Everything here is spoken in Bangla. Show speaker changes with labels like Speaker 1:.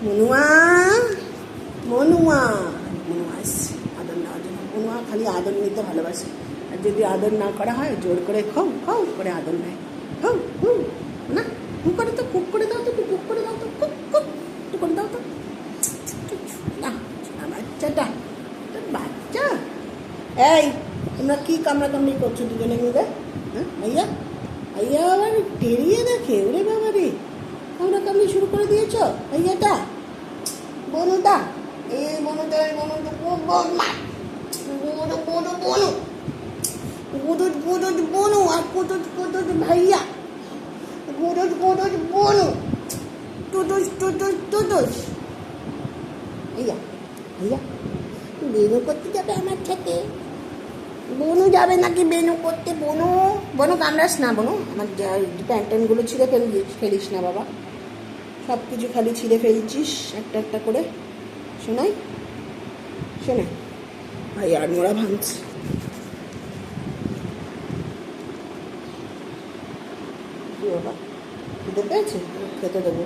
Speaker 1: মনুয়া মনুয়া মনুয়া আসছে আদর নেওয়ার জন্য। মনুয়া খালি আদর নিতে ভালোবাসে, আর যদি আদর না করা হয় জোর করে খাও খাও করে আদর নেয়। খাও হু না, হু করে তো কুক করে দাও তো, কুক করে দাও তো, কুক কুক একটু করে দাও তো। না বাচ্চাটা, বাচ্চা। এই তোমরা কি কামড়াকামড়ি করছো দুজনে মিলে? হ্যাঁ ভাইয়া, ভাইয়া আবার টেরিয়ে দেখে, ওরে বাবা রে, কামড়াকামড়ি শুরু করে দিয়েছ ভাইয়াটা। বনুটা, এই বনুটা, এই বনুটা খুব বদমাশ। বনু বনু বনু গুদুজ গুদুজ বনু আর কুদুজ কুদুজ ভাইয়া। গুদুজ গুদুজ বনু, টুটুস টুটুস টুটুস। ভাইয়া ভাইয়া বেনু করতে যাবে আমার সাথে? বনু যাবে নাকি বেনু করতে? বনু বনু কামড়াস না, বনু আমার প্যান্ট ট্যান্টগুলো ছিঁড়ে ফেলিস না বাবা, সব কিছু খালি ছিঁড়ে ফেলছিস একটা একটা করে। শোনাই শোনাই ভাই আর মোড়া ভাঙছে। কি বাবা, খেতে পেয়েছে? খেতে দেবো।